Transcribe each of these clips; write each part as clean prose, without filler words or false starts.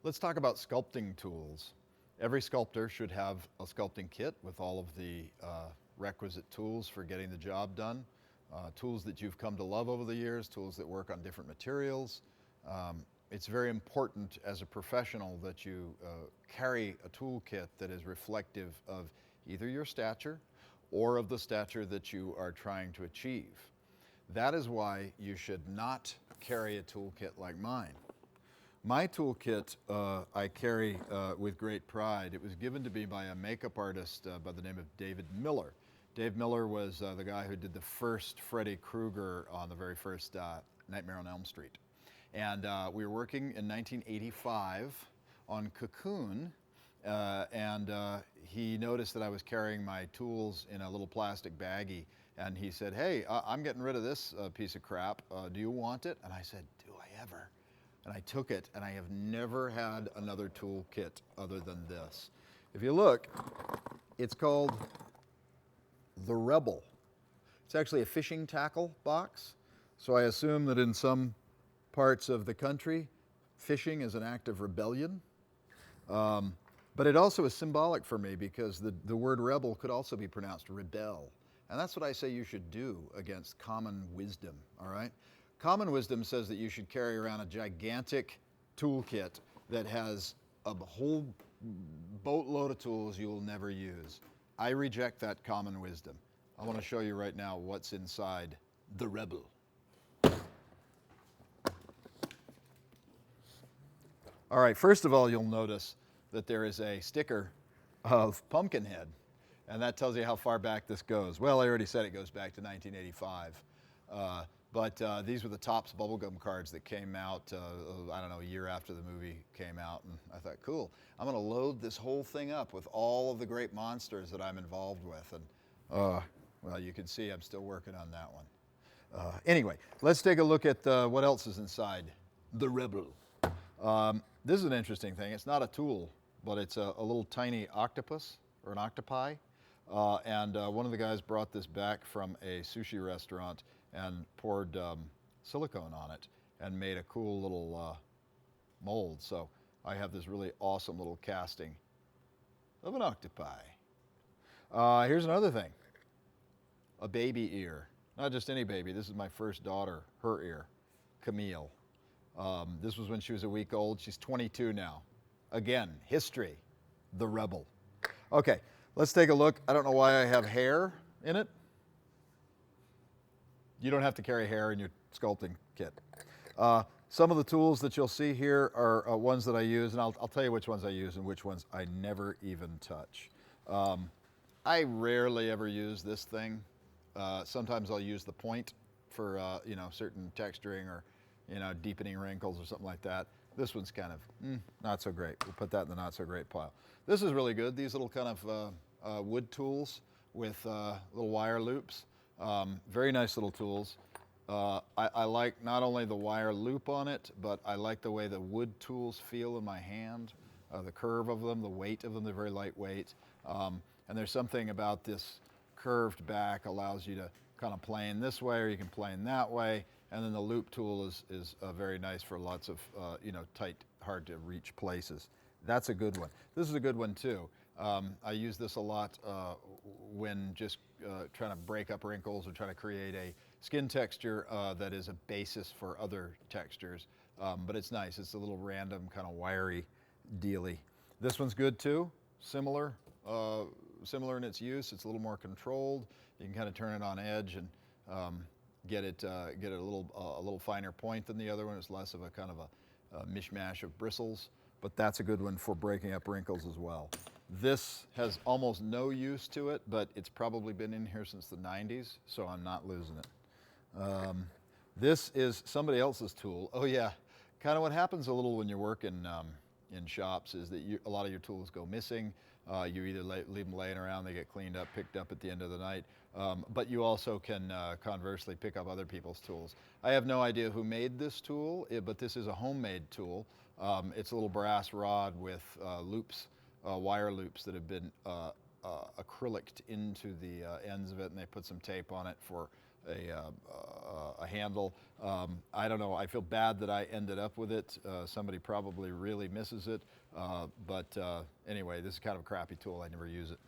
Let's talk about sculpting tools. Every sculptor should have a sculpting kit with all of the requisite tools for getting the job done. Tools that you've come to love over the years, tools that work on different materials. It's very important as a professional that you carry a toolkit that is reflective of either your stature or of the stature that you are trying to achieve. That is why you should not carry a toolkit like mine. My toolkit I carry with great pride. It was given to me by a makeup artist by the name of David Miller. Dave Miller was the guy who did the first Freddy Krueger on the very first Nightmare on Elm Street. And we were working in 1985 on Cocoon, and he noticed that I was carrying my tools in a little plastic baggie, and he said, "Hey, I'm getting rid of this piece of crap. Do you want it?" And I said, "Do I ever?" And I took it, and I have never had another toolkit other than this. If you look, it's called the Rebel. It's actually a fishing tackle box, so I assume that in some parts of the country, fishing is an act of rebellion. But it also is symbolic for me because the word rebel could also be pronounced rebel. And that's what I say you should do against common wisdom, all right? Common wisdom says that you should carry around a gigantic toolkit that has a whole boatload of tools you will never use. I reject that common wisdom. I want to show you right now what's inside the Rebel. All right, first of all, you'll notice that there is a sticker of Pumpkinhead, and that tells you how far back this goes. Well, I already said it goes back to 1985, but these were the Topps bubblegum cards that came out, I don't know, a year after the movie came out, and I thought, cool, I'm going to load this whole thing up with all of the great monsters that I'm involved with, and well, you can see I'm still working on that one. Anyway, let's take a look at what else is inside the Rebel. This is an interesting thing. It's not a tool, but it's a little tiny octopus or an octopi. And one of the guys brought this back from a sushi restaurant and poured silicone on it and made a cool little mold. So I have this really awesome little casting of an octopi. Here's another thing, a baby ear. Not just any baby. This is my first daughter, her ear, Camille. This was when she was a week old. She's 22 now. Again, history, the Rebel. Okay, let's take a look. I don't know why I have hair in it. You don't have to carry hair in your sculpting kit. Some of the tools that you'll see here are ones that I use, and I'll tell you which ones I use and which ones I never even touch. I rarely ever use this thing. Sometimes I'll use the point for certain texturing or deepening wrinkles or something like that. This one's kind of not so great. We'll put that in the not so great pile. This is really good. These little kind of wood tools with little wire loops. Very nice little tools. I like not only the wire loop on it, but I like the way the wood tools feel in my hand, the curve of them, the weight of them. They're very lightweight. And there's something about this curved back allows you to kind of plane this way, or you can plane that way. And then the loop tool is very nice for lots of tight, hard to reach places. That's a good one. This is a good one too. I use this a lot when just trying to break up wrinkles or trying to create a skin texture that is a basis for other textures. But it's nice. It's a little random kind of wiry dealy. This one's good too. Similar in its use. It's a little more controlled. You can kind of turn it on edge and get it a little finer point than the other one. It's less of a kind of a mishmash of bristles, but that's a good one for breaking up wrinkles as well. This has almost no use to it, but it's probably been in here since the 90s, so I'm not losing it. This is somebody else's tool. Oh yeah, kind of what happens a little when you work in shops is that a lot of your tools go missing. You either leave them laying around, they get cleaned up, picked up at the end of the night, but you also can conversely pick up other people's tools. I have no idea who made this tool, but this is a homemade tool. It's a little brass rod with loops, wire loops that have been acryliced into the ends of it, and they put some tape on it for a handle. I don't know, I feel bad that I ended up with it. Somebody probably really misses it, but anyway, this is kind of a crappy tool. I never use it.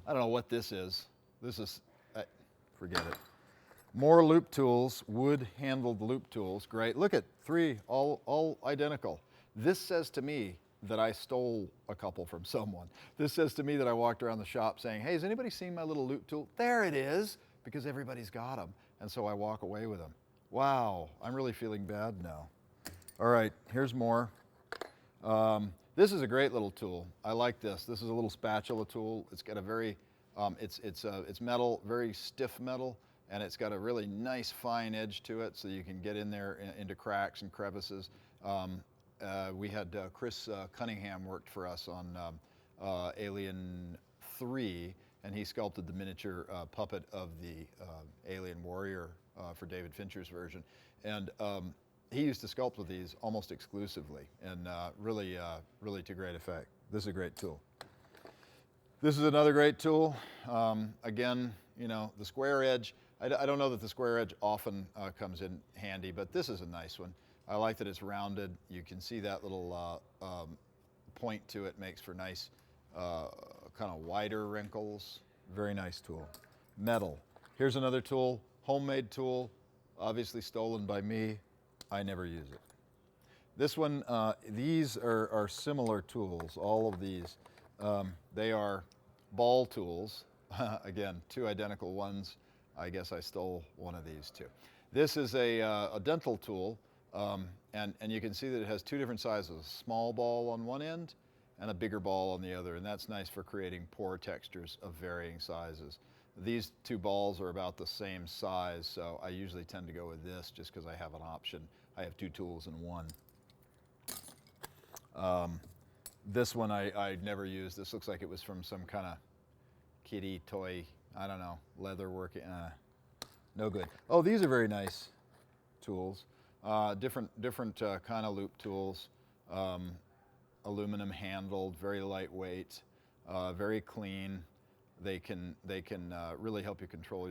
I don't know what this is. This is, forget it. More loop tools, wood-handled loop tools. Great. Look at 3, all identical. This says to me that I stole a couple from someone. This says to me that I walked around the shop saying, hey, has anybody seen my little loop tool? There it is, because everybody's got them. And so I walk away with them. Wow, I'm really feeling bad now. All right, here's more. This is a great little tool. I like this. This is a little spatula tool. It's got a very, it's metal, very stiff metal, and it's got a really nice fine edge to it, so you can get in there into cracks and crevices. We had Chris Cunningham worked for us on Alien 3, and he sculpted the miniature puppet of the Alien Warrior for David Fincher's version. And he used to sculpt with these almost exclusively, and really to great effect. This is a great tool. This is another great tool. Again, you know, the square edge. I don't know that the square edge often comes in handy, but this is a nice one. I like that it's rounded. You can see that little point to it makes for nice kind of wider wrinkles. Very nice tool. Metal. Here's another tool, homemade tool, obviously stolen by me. I never use it. This one, these are similar tools, all of these. They are ball tools. Again, 2 identical ones. I guess I stole one of these too. This is a dental tool, and you can see that it has 2 different sizes, a small ball on one end and a bigger ball on the other, and that's nice for creating pour textures of varying sizes. These 2 balls are about the same size, so I usually tend to go with this just because I have an option. I have 2 tools in one. This one I never used. This looks like it was from some kind of kitty toy, I don't know, leather working, no good. Oh, these are very nice tools. Different kind of loop tools. Aluminum handled, very lightweight, very clean. They can really help you control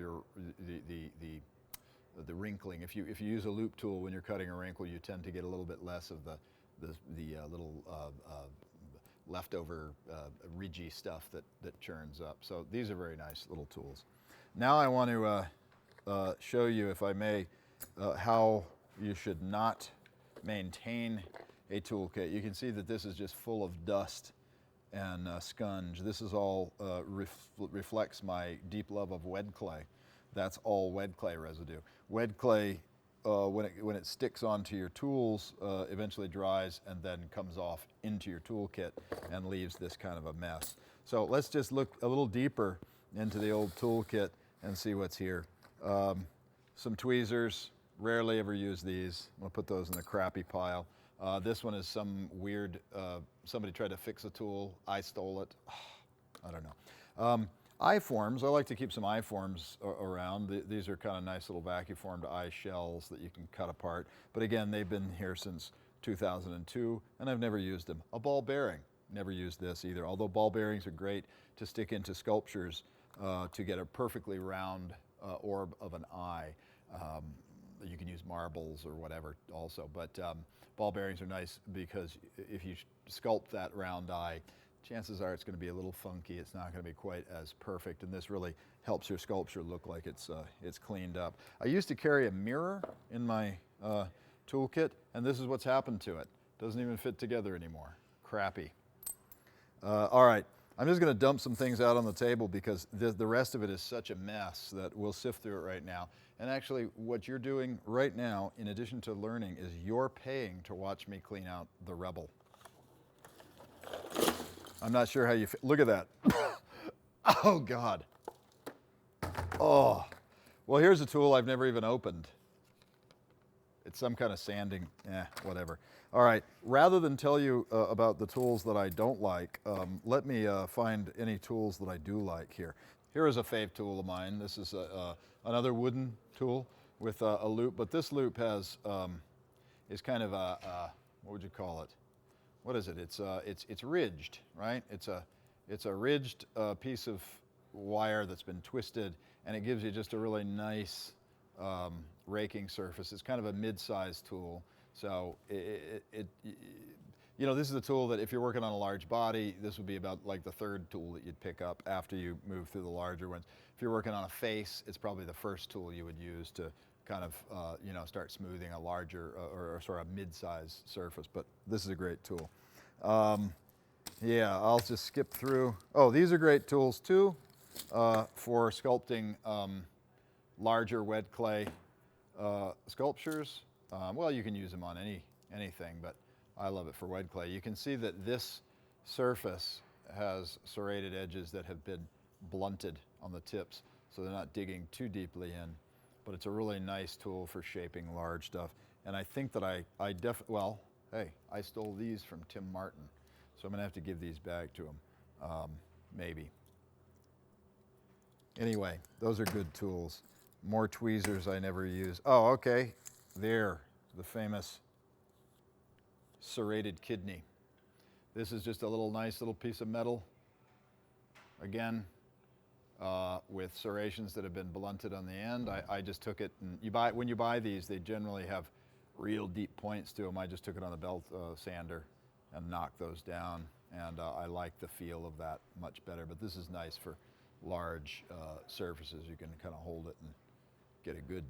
the wrinkling. If you use a loop tool when you're cutting a wrinkle, you tend to get a little bit less of the little leftover ridgy stuff that churns up. So these are very nice little tools. Now I want to show you, if I may, how you should not maintain a toolkit. You can see that this is just full of dust and scunge. This is all reflects my deep love of wet clay. That's all wet clay residue. Wet clay, when it sticks onto your tools, eventually dries and then comes off into your toolkit and leaves this kind of a mess. So let's just look a little deeper into the old toolkit and see what's here. Some tweezers, rarely ever use these. I'm gonna put those in the crappy pile. This one is some weird, somebody tried to fix a tool, I stole it. I don't know. I-forms, I like to keep some I-forms around. These are kind of nice little vacuum-formed eye shells that you can cut apart. But again, they've been here since 2002, and I've never used them. A ball bearing, never used this either. Although ball bearings are great to stick into sculptures to get a perfectly round orb of an eye. You can use marbles or whatever also, but ball bearings are nice because if you sculpt that round eye, chances are it's going to be a little funky. It's not going to be quite as perfect, and this really helps your sculpture look like it's cleaned up. I used to carry a mirror in my toolkit, and this is what's happened to it. Doesn't even fit together anymore. Crappy. All right, I'm just going to dump some things out on the table because the rest of it is such a mess that we'll sift through it right now. And actually, what you're doing right now, in addition to learning, is you're paying to watch me clean out the rubble. I'm not sure how you feel. Look at that. Oh, God. Oh. Well, here's a tool I've never even opened. It's some kind of sanding, whatever. All right, rather than tell you about the tools that I don't like, let me find any tools that I do like here. Here is a fave tool of mine. This is another wooden tool with a loop, but this loop has, is kind of a, what would you call it? What is it? It's ridged, right? It's a ridged piece of wire that's been twisted, and it gives you just a really nice raking surface. It's kind of a mid-sized tool, so you know, this is a tool that if you're working on a large body, this would be about like the third tool that you'd pick up after you move through the larger ones. If you're working on a face, it's probably the first tool you would use to kind of, you know, start smoothing a larger or sort of mid-sized surface, but this is a great tool. Yeah, I'll just skip through. Oh, these are great tools too for sculpting larger wet clay sculptures. Well, you can use them on anything, but I love it for wet clay. You can see that this surface has serrated edges that have been blunted on the tips, so they're not digging too deeply in, but it's a really nice tool for shaping large stuff. And I think that well, hey, I stole these from Tim Martin, so I'm gonna have to give these back to him, maybe. Anyway, those are good tools. More tweezers I never use. Oh, okay, there, the famous serrated kidney. This is just a nice little piece of metal, again, with serrations that have been blunted on the end. I just took it, and when you buy these, they generally have real deep points to them. I just took it on a belt sander and knocked those down, and I like the feel of that much better. But this is nice for large surfaces. You can kind of hold it and get a good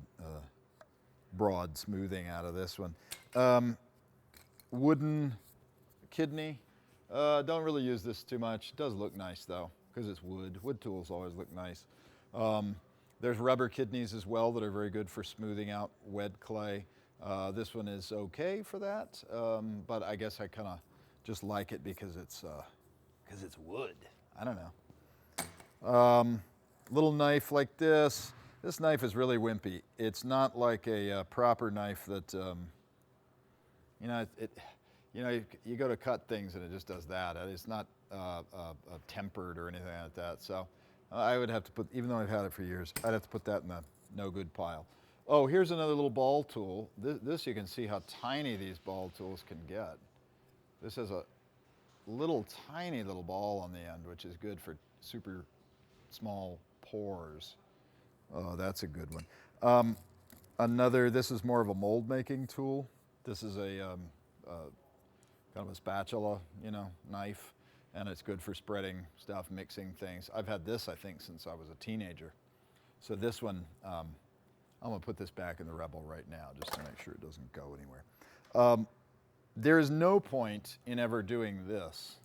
broad smoothing out of this one. Wooden kidney. Don't really use this too much. It does look nice though, because it's wood. Wood tools always look nice. There's rubber kidneys as well that are very good for smoothing out wet clay. This one is okay for that, but I guess I kind of just like it because it's wood. I don't know. Little knife like this. This knife is really wimpy. It's not like a proper knife that, you know, you go to cut things and it just does that. It's not tempered or anything like that. So I would have to put, even though I've had it for years, I'd have to put that in the no good pile. Oh, here's another little ball tool. This you can see how tiny these ball tools can get. This has a tiny little ball on the end, which is good for super small pores. Oh, that's a good one. This is more of a mold making tool. This is a kind of a spatula, you know, knife, and it's good for spreading stuff, mixing things. I've had this, I think, since I was a teenager. So this one, I'm gonna put this back in the Rebel right now just to make sure it doesn't go anywhere. There is no point in ever doing this,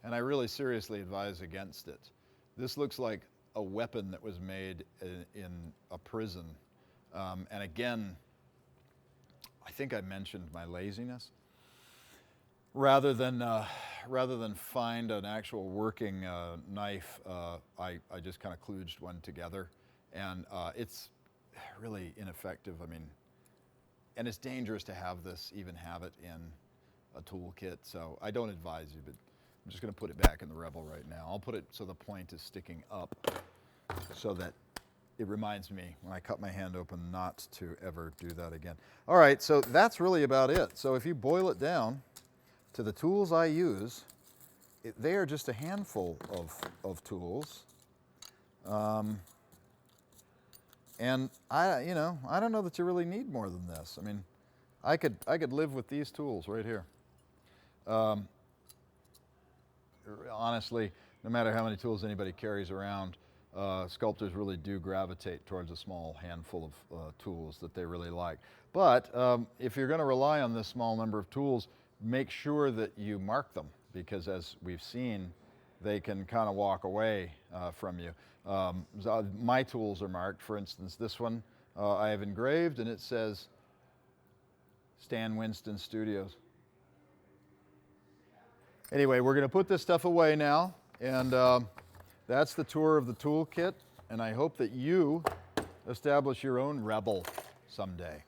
and I really seriously advise against it. This looks like a weapon that was made in a prison. And again, I think I mentioned my laziness. Rather than find an actual working knife, I just kind of kludged one together, and it's really ineffective. I mean, and it's dangerous to have it in a toolkit, so I don't advise you, but I'm just going to put it back in the Rebel right now. I'll put it so the point is sticking up so that it reminds me when I cut my hand open not to ever do that again. All right, so that's really about it. So if you boil it down to the tools I use, they are just a handful of tools. And I don't know that you really need more than this. I mean, I could live with these tools right here. Honestly, no matter how many tools anybody carries around, sculptors really do gravitate towards a small handful of tools that they really like. But if you're going to rely on this small number of tools, make sure that you mark them, because as we've seen, they can kind of walk away from you. My tools are marked. For instance, this one I have engraved, and it says Stan Winston Studios. Anyway, we're going to put this stuff away now, and that's the tour of the toolkit, and I hope that you establish your own Rebel someday.